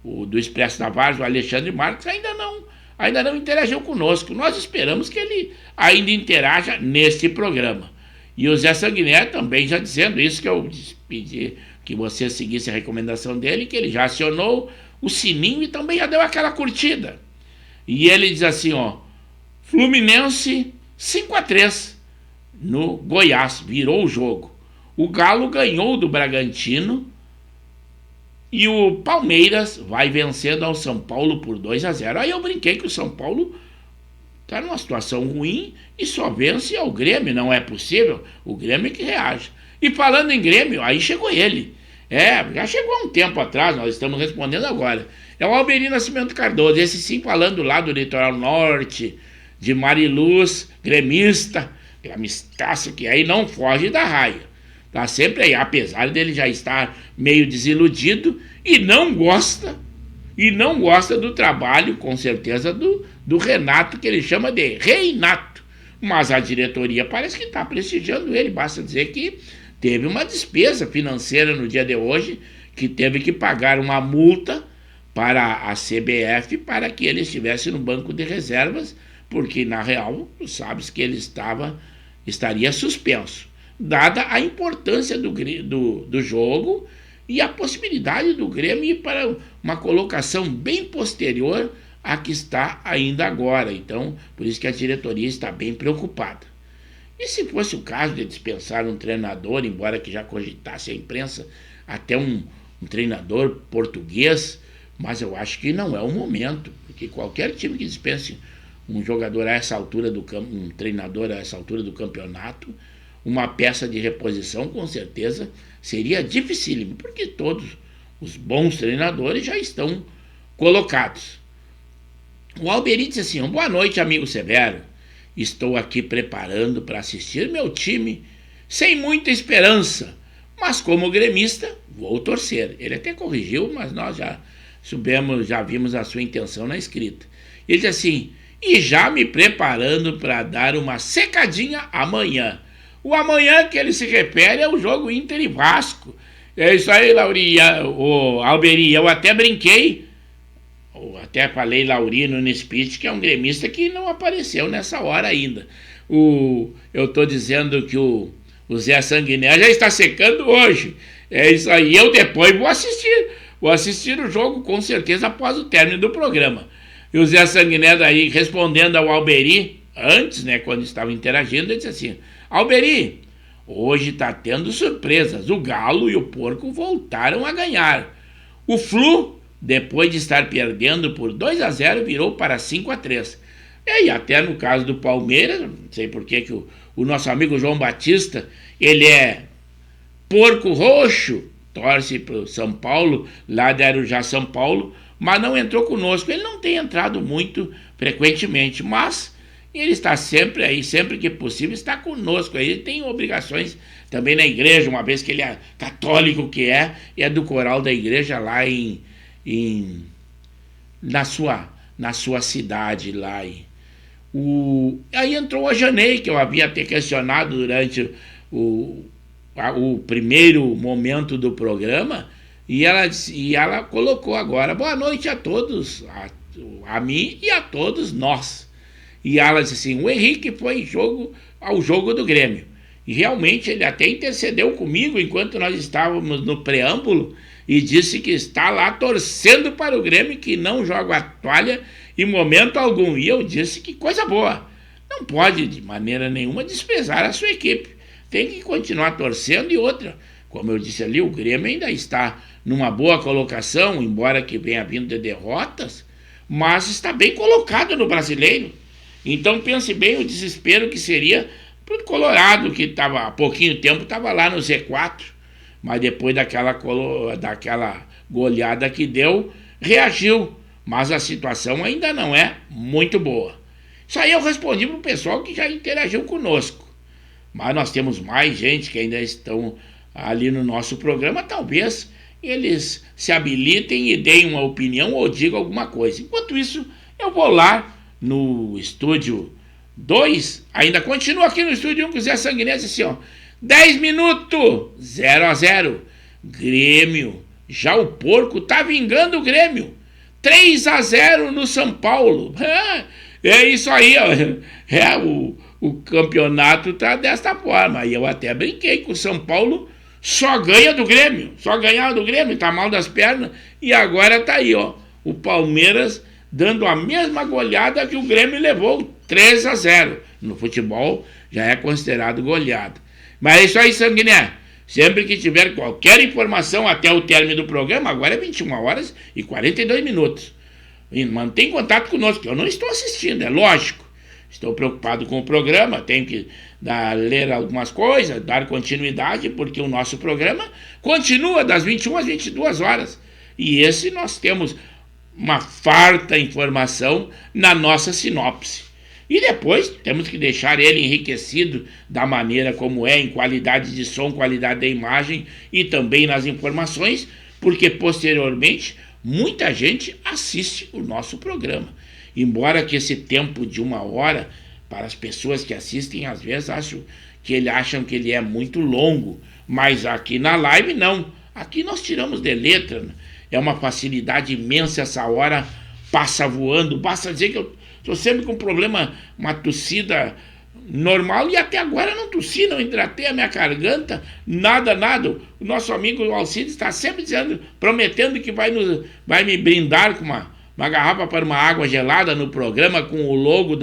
o do Expresso da Várzea, o Alexandre Marques, ainda não interagiu conosco. Nós esperamos que ele ainda interaja neste programa. E o Zé Sanguiné também já dizendo isso, que eu pedi que você seguisse a recomendação dele, que ele já acionou o sininho e também já deu aquela curtida. E ele diz assim, Fluminense 5-3 no Goiás, virou o jogo. O Galo ganhou do Bragantino e o Palmeiras vai vencendo ao São Paulo por 2-0. Aí eu brinquei que o São Paulo está numa situação ruim e só vence ao Grêmio, não é possível. O Grêmio é que reage. E falando em Grêmio, aí chegou ele. Já chegou há um tempo atrás, nós estamos respondendo agora. É o Alberino Nascimento Cardoso, esse sim falando lá do litoral norte, de Mariluz, gremistaço que aí não foge da raia. Tá sempre aí, apesar dele já estar meio desiludido e não gosta do trabalho, com certeza, do Renato, que ele chama de Reinato. Mas a diretoria parece que está prestigiando ele, basta dizer que teve uma despesa financeira no dia de hoje, que teve que pagar uma multa para a CBF para que ele estivesse no banco de reservas, porque na real, tu sabes que ele estaria suspenso, dada a importância do jogo e a possibilidade do Grêmio ir para uma colocação bem posterior à que está ainda agora. Então, por isso que a diretoria está bem preocupada. E se fosse o caso de dispensar um treinador, embora que já cogitasse a imprensa até um treinador português, mas eu acho que não é o momento, porque qualquer time que dispense um jogador a essa altura um treinador a essa altura do campeonato, uma peça de reposição, com certeza seria dificílimo, porque todos os bons treinadores já estão colocados. O Alberi disse assim: boa noite, amigo Severo. Estou aqui preparando para assistir meu time sem muita esperança, mas como gremista vou torcer. Ele até corrigiu, mas nós já vimos a sua intenção na escrita. Ele disse assim: e já me preparando para dar uma secadinha amanhã. O amanhã que ele se refere é o jogo Inter e Vasco. É isso aí, Alberi. Eu até brinquei, até falei Laurino no speech, que é um gremista que não apareceu nessa hora ainda. Eu estou dizendo que o Zé Sanguiné já está secando hoje. É isso aí. Eu depois vou assistir o jogo, com certeza, após o término do programa. E o Zé Sanguiné daí, respondendo ao Alberi, antes, né, quando estava interagindo, ele disse assim: Alberi, hoje está tendo surpresas. O Galo e o Porco voltaram a ganhar. O Flu, depois de estar perdendo por 2-0, virou para 5-3. E até no caso do Palmeiras, não sei por que o nosso amigo João Batista, ele é porco roxo, torce para o São Paulo, lá de Arujá, São Paulo, mas não entrou conosco. Ele não tem entrado muito frequentemente, mas ele está sempre aí, sempre que possível, está conosco. Ele tem obrigações também na igreja, uma vez que ele é católico, que é do coral da igreja lá na sua cidade lá. Aí entrou a Janei, que eu havia até questionado durante o primeiro momento do programa, e ela colocou agora: boa noite a todos, a mim e a todos nós. E ela disse assim: o Henrique foi ao jogo do Grêmio. E realmente ele até intercedeu comigo enquanto nós estávamos no preâmbulo e disse que está lá torcendo para o Grêmio, que não joga a toalha em momento algum. E eu disse que coisa boa. Não pode de maneira nenhuma desprezar a sua equipe. Tem que continuar torcendo. E outra, como eu disse ali, o Grêmio ainda está numa boa colocação, embora que venha vindo de derrotas, mas está bem colocado no Brasileiro. Então pense bem o desespero que seria para o Colorado, que estava há pouquinho tempo, estava lá no Z4, mas depois daquela goleada que deu, reagiu, mas a situação ainda não é muito boa. Isso aí eu respondi para o pessoal que já interagiu conosco, mas nós temos mais gente que ainda estão ali no nosso programa. Talvez eles se habilitem e deem uma opinião ou digam alguma coisa. Enquanto isso, eu vou lá no estúdio 2, ainda continua aqui no estúdio 1 com o Zé Sanguinese, assim, ó: 10 minutos, 0-0, Grêmio, já o Porco tá vingando o Grêmio, 3-0 no São Paulo. É isso aí, ó. O campeonato tá desta forma. E eu até brinquei que o São Paulo só ganha do Grêmio, só ganhava do Grêmio, tá mal das pernas, e agora tá aí, ó, o Palmeiras dando a mesma goleada que o Grêmio levou, 3-0. No futebol já é considerado goleada. Mas é isso aí, Sanguiné. Sempre que tiver qualquer informação até o término do programa, agora é 21h42. E mantém contato conosco, que eu não estou assistindo, é lógico. Estou preocupado com o programa, tenho que ler algumas coisas, dar continuidade, porque o nosso programa continua das 21 às 22 horas. E esse nós temos uma farta informação na nossa sinopse. E depois temos que deixar ele enriquecido da maneira como é, em qualidade de som, qualidade da imagem e também nas informações, porque posteriormente muita gente assiste o nosso programa. Embora que esse tempo de 1 hora Para as pessoas que assistem, às vezes acham que ele é muito longo, mas aqui na live não. Aqui nós tiramos de letra, né? É uma facilidade imensa, essa hora passa voando. Basta dizer que eu estou sempre com problema, uma tossida normal, e até agora não tossi, não hidratei a minha garganta, nada. O nosso amigo Alcides está sempre dizendo, prometendo que vai me brindar com uma garrafa para uma água gelada no programa, com o logo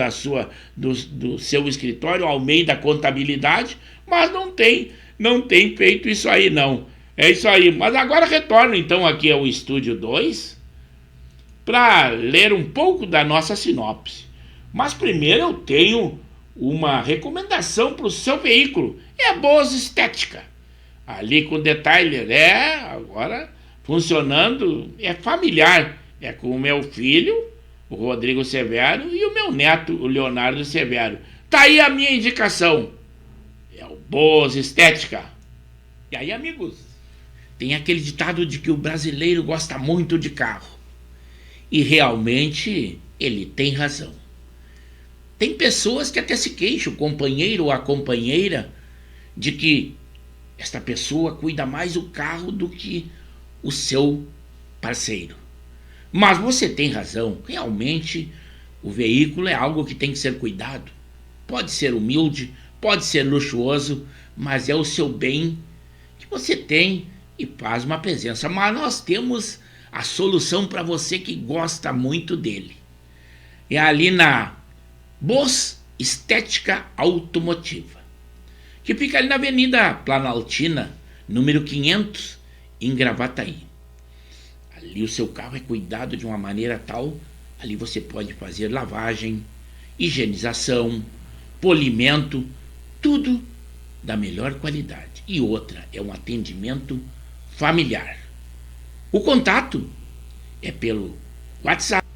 do seu escritório, Almeida Contabilidade, mas não tem feito isso aí, não. É isso aí. Mas agora retorno então aqui ao Estúdio 2 para ler um pouco da nossa sinopse. Mas primeiro eu tenho uma recomendação para o seu veículo. É a Boas Estética. Ali com Detailer, agora funcionando, é familiar. É com o meu filho, o Rodrigo Severo, e o meu neto, o Leonardo Severo. Tá aí a minha indicação. É o Boas Estética. E aí, amigos, tem aquele ditado de que o brasileiro gosta muito de carro. E realmente ele tem razão. Tem pessoas que até se queixam, o companheiro ou a companheira, de que esta pessoa cuida mais do carro do que o seu parceiro. Mas você tem razão, realmente o veículo é algo que tem que ser cuidado. Pode ser humilde, pode ser luxuoso, mas é o seu bem que você tem e faz uma presença. Mas nós temos a solução para você que gosta muito dele. É ali na Boas Estética Automotiva, que fica ali na Avenida Planaltina, número 500, em Gravataí. Ali o seu carro é cuidado de uma maneira tal, ali você pode fazer lavagem, higienização, polimento, tudo da melhor qualidade. E outra, é um atendimento familiar. O contato é pelo WhatsApp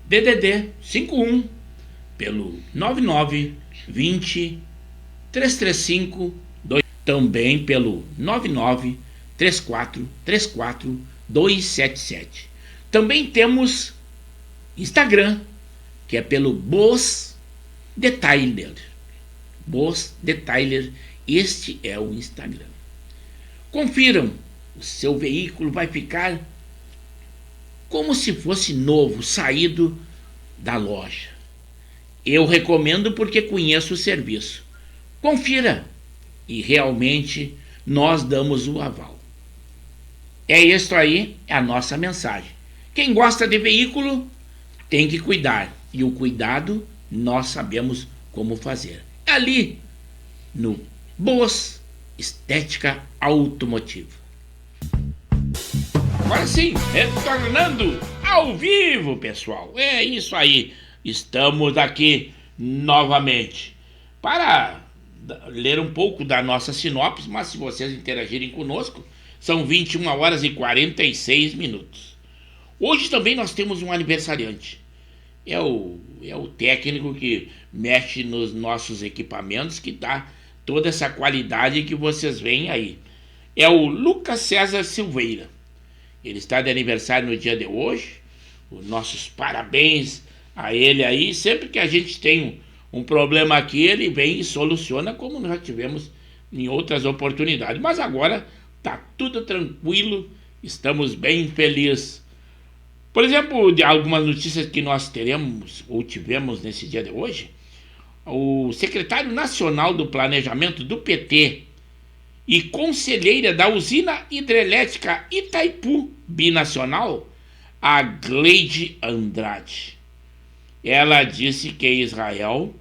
DDD 51, pelo 99 20 335 2, também pelo 99 34 34 277. Também temos Instagram, que é pelo Boas Detailer. Boas Detailer, este é o Instagram. Confiram, o seu veículo vai ficar como se fosse novo, saído da loja. Eu recomendo porque conheço o serviço. Confira e realmente nós damos o aval. É isso aí, é a nossa mensagem. Quem gosta de veículo tem que cuidar, e o cuidado nós sabemos como fazer. Ali no Boas Estética Automotiva. Agora sim, retornando ao vivo, pessoal. É isso aí, estamos aqui novamente para ler um pouco da nossa sinopse, mas se vocês interagirem conosco, são 21 horas e 46 minutos. Hoje também nós temos um aniversariante. É o técnico que mexe nos nossos equipamentos, que dá toda essa qualidade que vocês veem aí. É o Lucas César Silveira. Ele está de aniversário no dia de hoje. Os nossos parabéns a ele aí. Sempre que a gente tem um problema aqui, ele vem e soluciona, como nós já tivemos em outras oportunidades. Mas agora tá tudo tranquilo, estamos bem felizes. Por exemplo, de algumas notícias que nós teremos ou tivemos nesse dia de hoje, o secretário nacional do planejamento do PT e conselheira da usina hidrelétrica Itaipu Binacional, a Gleide Andrade. Ela disse que Israel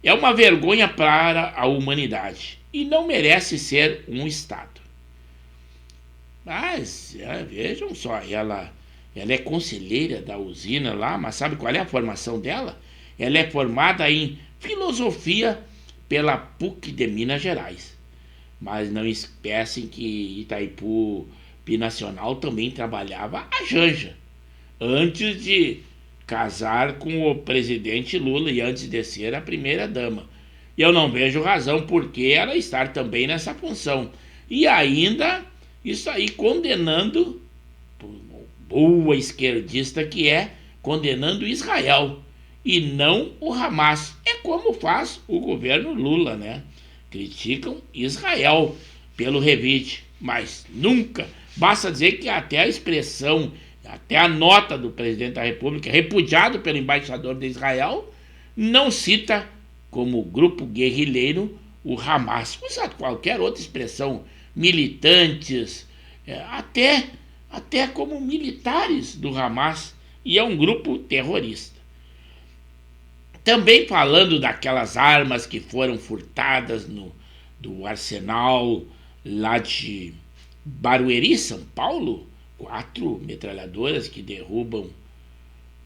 é uma vergonha para a humanidade e não merece ser um Estado. Mas, vejam só, ela é conselheira da usina lá, mas sabe qual é a formação dela? Ela é formada em filosofia pela PUC de Minas Gerais. Mas não esquecem que Itaipu Binacional também trabalhava a Janja, antes de casar com o presidente Lula e antes de ser a primeira-dama. E eu não vejo razão por que ela estar também nessa função. E ainda, isso aí condenando, boa esquerdista que é, condenando Israel. e não o Hamas. É como faz o governo Lula, né? Criticam Israel pelo revide, mas nunca, basta dizer que até a expressão, até a nota do presidente da República, repudiado pelo embaixador de Israel, não cita como grupo guerrilheiro o Hamas. Usa qualquer outra expressão, militantes, até como militares do Hamas, e é um grupo terrorista. Também falando daquelas armas que foram furtadas do arsenal lá de Barueri, São Paulo, 4 metralhadoras que derrubam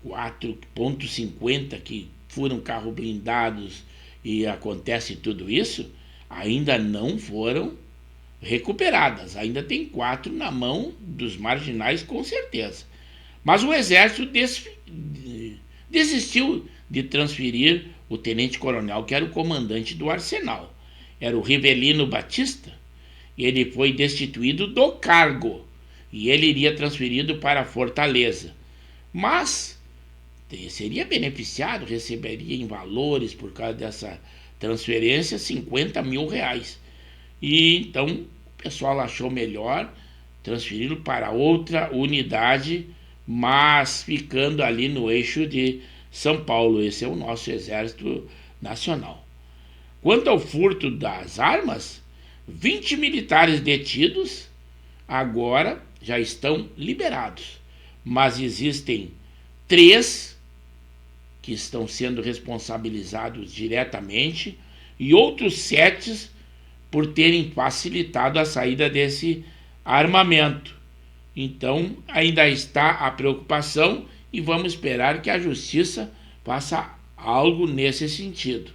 4,50 que furam carros blindados e acontece tudo isso, ainda não foram recuperadas. Ainda tem 4 na mão dos marginais, com certeza. Mas o Exército desistiu de transferir o tenente-coronel, que era o comandante do arsenal. Era o Rivelino Batista. Ele foi destituído do cargo e ele iria transferido para Fortaleza. Mas seria beneficiado, receberia em valores por causa dessa transferência R$50 mil. E então o pessoal achou melhor transferi-lo para outra unidade, mas ficando ali no eixo de São Paulo. Esse é o nosso Exército Nacional. Quanto ao furto das armas, 20 militares detidos agora já estão liberados, mas existem 3 que estão sendo responsabilizados diretamente e outros 7 por terem facilitado a saída desse armamento. Então ainda está a preocupação e vamos esperar que a justiça faça algo nesse sentido.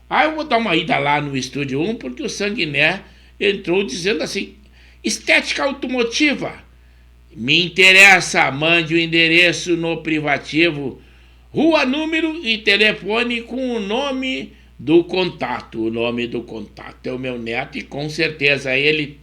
Eu vou dar uma ida lá no Estúdio 1 porque o Sanguiné entrou dizendo assim: estética automotiva, me interessa, mande o endereço no privativo, rua, número e telefone com o nome do contato. O nome do contato é o meu neto e com certeza ele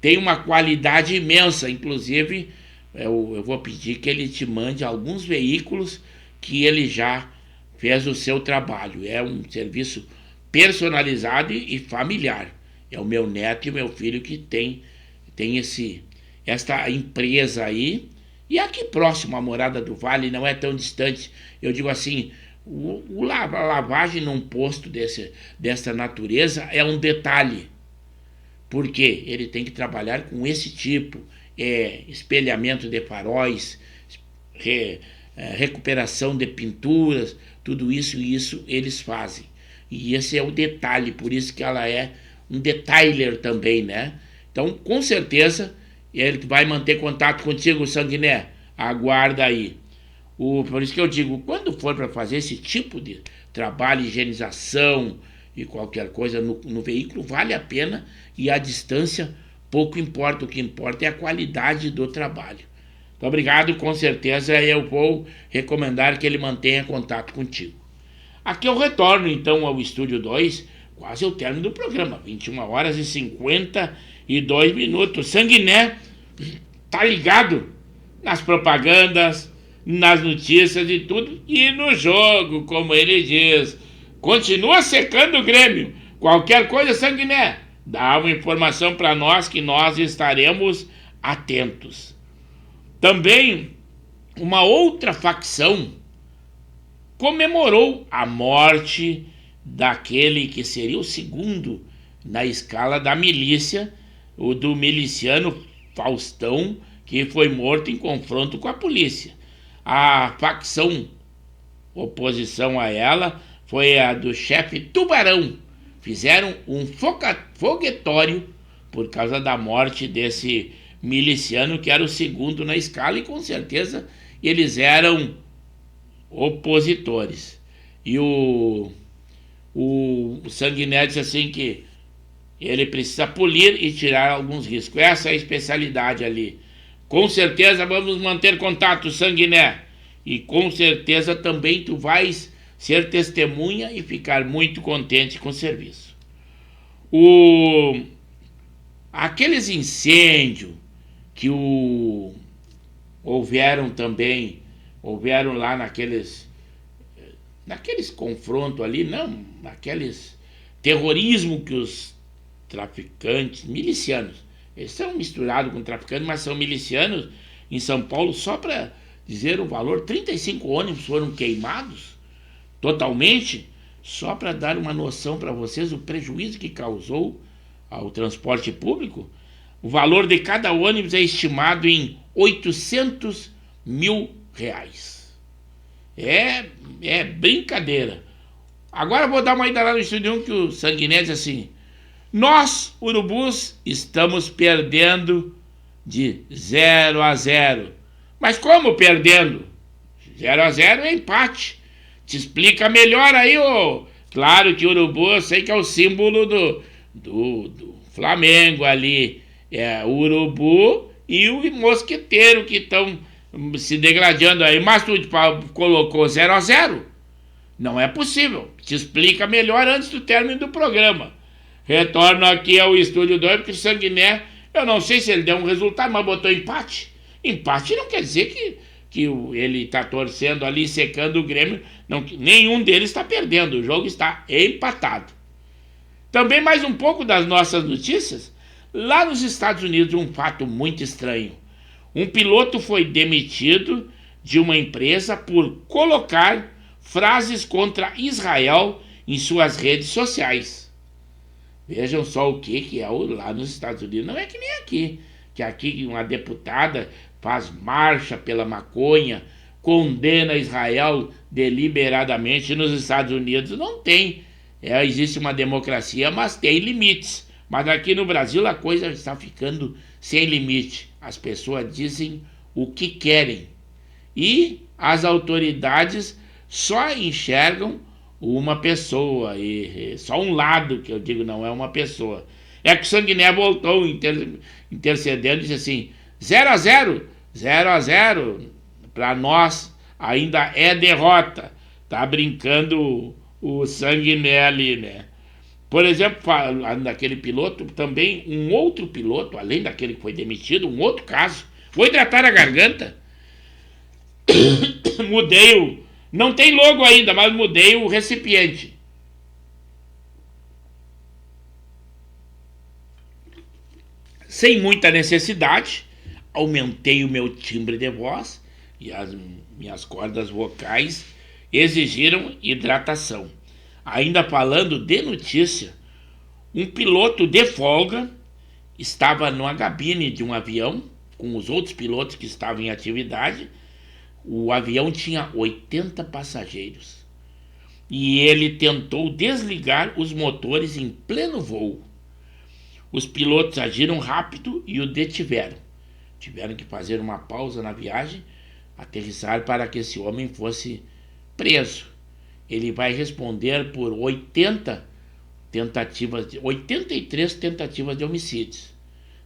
tem uma qualidade imensa. Inclusive eu vou pedir que ele te mande alguns veículos que ele já fez o seu trabalho. É um serviço personalizado e familiar. É o meu neto e o meu filho que tem esta empresa aí. E aqui próximo, a Morada do Vale, não é tão distante. Eu digo assim, a lavagem num posto dessa natureza é um detalhe. Porque ele tem que trabalhar com esse tipo, espelhamento de faróis, recuperação de pinturas, tudo isso eles fazem. E esse é o detalhe, por isso que ela é um detailer também, né? Então, com certeza, ele vai manter contato contigo, Sanguiné. Aguarda aí. Por isso que eu digo, quando for para fazer esse tipo de trabalho, higienização e qualquer coisa no veículo, vale a pena, e a distância pouco importa. O que importa é a qualidade do trabalho. Muito obrigado, com certeza eu vou recomendar que ele mantenha contato contigo. Aqui eu retorno então ao Estúdio 2, quase o término do programa, 21h52. Sanguiné tá ligado nas propagandas, nas notícias e tudo, e no jogo, como ele diz. Continua secando o Grêmio. Qualquer coisa, Sanguiné, dá uma informação para nós que nós estaremos atentos. Também uma outra facção comemorou a morte daquele que seria o segundo na escala da milícia, o do miliciano Faustão, que foi morto em confronto com a polícia. A facção oposição a ela foi a do chefe Tubarão. Fizeram um foguetório por causa da morte desse miliciano, que era o segundo na escala, e com certeza eles eram opositores. E o Sanguiné disse assim que ele precisa polir e tirar alguns riscos. Essa é a especialidade ali. Com certeza vamos manter contato, Sanguiné, e com certeza também tu vais ser testemunha e ficar muito contente com o serviço. Aqueles incêndios que houveram lá naqueles naqueles confrontos ali, não, naqueles terrorismo que os traficantes, milicianos, eles são misturados com traficantes, mas são milicianos em São Paulo, só para dizer o valor, 35 ônibus foram queimados totalmente, só para dar uma noção para vocês do prejuízo que causou ao transporte público. O valor de cada ônibus é estimado em 800 mil reais. É brincadeira. Agora eu vou dar uma ida lá no estúdio que o Sanguiné diz assim: nós, urubus, estamos perdendo de 0-0. Mas como perdendo? 0-0 é empate. Te explica melhor aí, ô. Claro que o urubu, eu sei que é o símbolo do Flamengo ali. É o urubu e o mosqueteiro que estão se degradando aí. Mas tu colocou 0-0? Não é possível. Te explica melhor antes do término do programa. Retorno aqui ao estúdio 2, porque o Sanguiné, eu não sei se ele deu um resultado, mas botou empate. Empate não quer dizer que ele está torcendo ali, secando o Grêmio. Não, nenhum deles está perdendo, o jogo está empatado. Também mais um pouco das nossas notícias. Lá nos Estados Unidos, um fato muito estranho. Um piloto foi demitido de uma empresa por colocar frases contra Israel em suas redes sociais. Vejam só o que é lá nos Estados Unidos. Não é que nem aqui, que aqui uma deputada faz marcha pela maconha, condena Israel deliberadamente. Nos Estados Unidos não tem. Existe uma democracia, mas tem limites. Mas aqui no Brasil a coisa está ficando sem limite. As pessoas dizem o que querem. E as autoridades só enxergam uma pessoa, e só um lado, que eu digo, não é uma pessoa. É que o Sanguiné voltou intercedendo e disse assim: 0-0, 0-0, para nós ainda é derrota. Tá brincando o Sanguiné ali, né? Por exemplo, falando daquele piloto, também um outro piloto, além daquele que foi demitido, um outro caso, foi tratar a garganta. Mudei não tem logo ainda, mas mudei o recipiente. Sem muita necessidade, aumentei o meu timbre de voz e as minhas cordas vocais exigiram hidratação. Ainda falando de notícia, um piloto de folga estava numa cabine de um avião com os outros pilotos que estavam em atividade. O avião tinha 80 passageiros e ele tentou desligar os motores em pleno voo. Os pilotos agiram rápido e o detiveram. Tiveram que fazer uma pausa na viagem, aterrissar para que esse homem fosse preso. Ele vai responder por 83 tentativas de homicídios.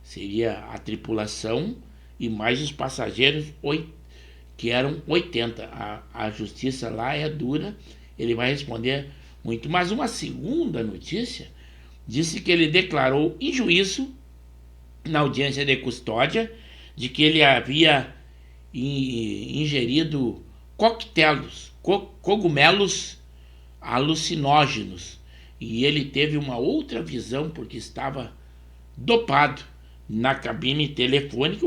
Seria a tripulação e mais os passageiros, que eram 80. A justiça lá é dura, ele vai responder muito. Mas uma segunda notícia disse que ele declarou em juízo, na audiência de custódia, de que ele havia ingerido cogumelos alucinógenos. E ele teve uma outra visão porque estava dopado na cabine telefônica,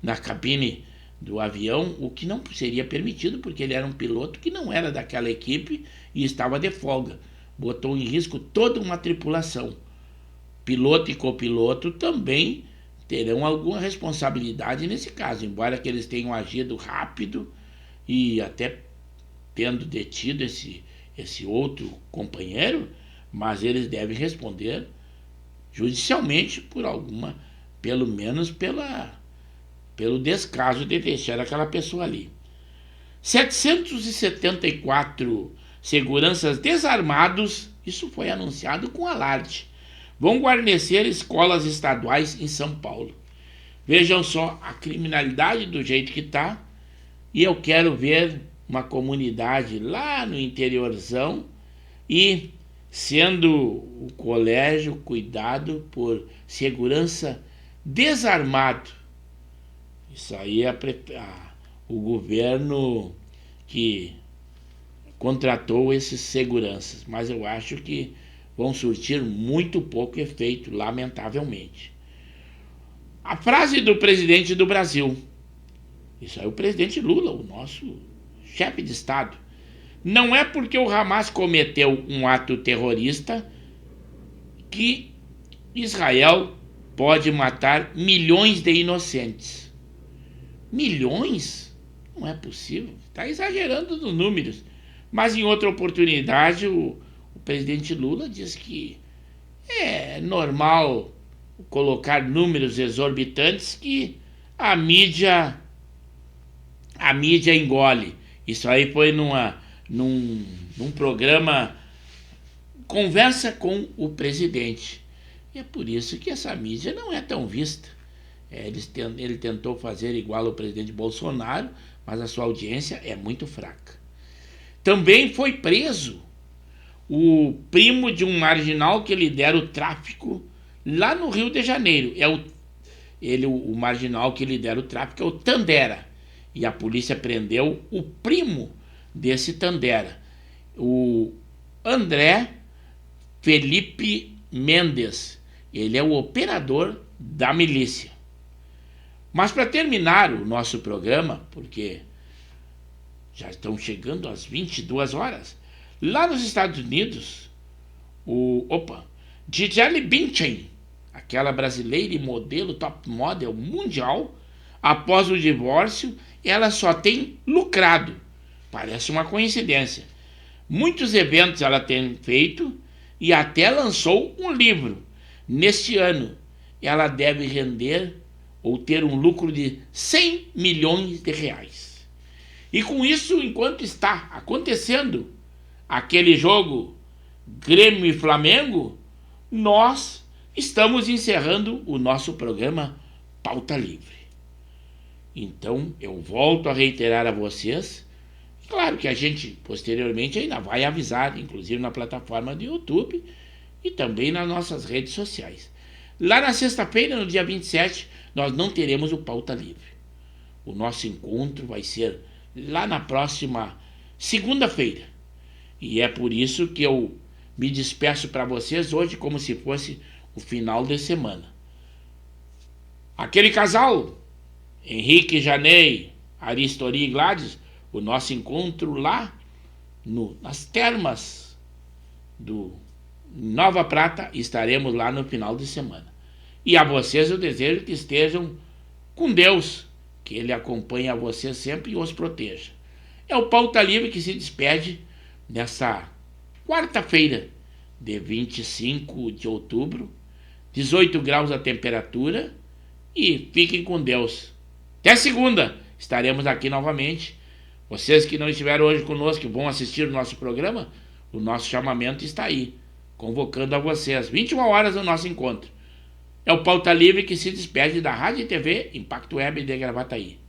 na cabine do avião, o que não seria permitido, porque ele era um piloto que não era daquela equipe e estava de folga. Botou em risco toda uma tripulação. Piloto e copiloto também terão alguma responsabilidade nesse caso, embora que eles tenham agido rápido e até tendo detido esse outro companheiro, mas eles devem responder judicialmente por alguma, pelo menos pelo descaso de deixar aquela pessoa ali. 774 seguranças desarmados, isso foi anunciado com alarde, vão guarnecer escolas estaduais em São Paulo. Vejam só a criminalidade do jeito que está, e eu quero ver uma comunidade lá no interiorzão e sendo o colégio cuidado por segurança desarmado. Isso aí é o governo que contratou esses seguranças, mas eu acho que vão surtir muito pouco efeito, lamentavelmente. A frase do presidente do Brasil, isso aí é o presidente Lula, o nosso chefe de Estado. Não é porque o Hamas cometeu um ato terrorista que Israel pode matar milhões de inocentes. Milhões? Não é possível. Está exagerando nos números. Mas em outra oportunidade, o presidente Lula diz que é normal colocar números exorbitantes que a mídia engole. Isso aí foi num programa Conversa com o Presidente. E é por isso que essa mídia não é tão vista. Ele tentou fazer igual ao presidente Bolsonaro, mas a sua audiência é muito fraca. Também foi preso o primo de um marginal que lidera o tráfico lá no Rio de Janeiro. O marginal que lidera o tráfico é o Tandera. E a polícia prendeu o primo desse Tandera, o André Felipe Mendes. Ele é o operador da milícia. Mas para terminar o nosso programa, porque já estão chegando às 22 horas, lá nos Estados Unidos, Gisele Bündchen, aquela brasileira e modelo top model mundial, após o divórcio, ela só tem lucrado. Parece uma coincidência. Muitos eventos ela tem feito e até lançou um livro. Neste ano, ela deve render ou ter um lucro de 100 milhões de reais. E com isso, enquanto está acontecendo aquele jogo Grêmio e Flamengo, nós estamos encerrando o nosso programa Pauta Livre. Então, eu volto a reiterar a vocês, claro que a gente posteriormente ainda vai avisar, inclusive na plataforma do YouTube e também nas nossas redes sociais. Lá na sexta-feira, no dia 27, nós não teremos o Pauta Livre. O nosso encontro vai ser lá na próxima segunda-feira. E é por isso que eu me despeço para vocês hoje como se fosse o final de semana. Aquele casal, Henrique Janei, Aristori e Gladys, o nosso encontro lá nas termas do Nova Prata, estaremos lá no final de semana. E a vocês eu desejo que estejam com Deus, que Ele acompanhe a vocês sempre e os proteja. É o Pauta Livre que se despede nessa quarta-feira de 25 de outubro, 18 graus a temperatura, e fiquem com Deus. Até segunda estaremos aqui novamente. Vocês que não estiveram hoje conosco, que vão assistir o nosso programa, o nosso chamamento está aí, convocando a vocês. 21 horas o nosso encontro. É o Pauta Livre que se despede da Rádio e TV Impacto Web de Gravataí.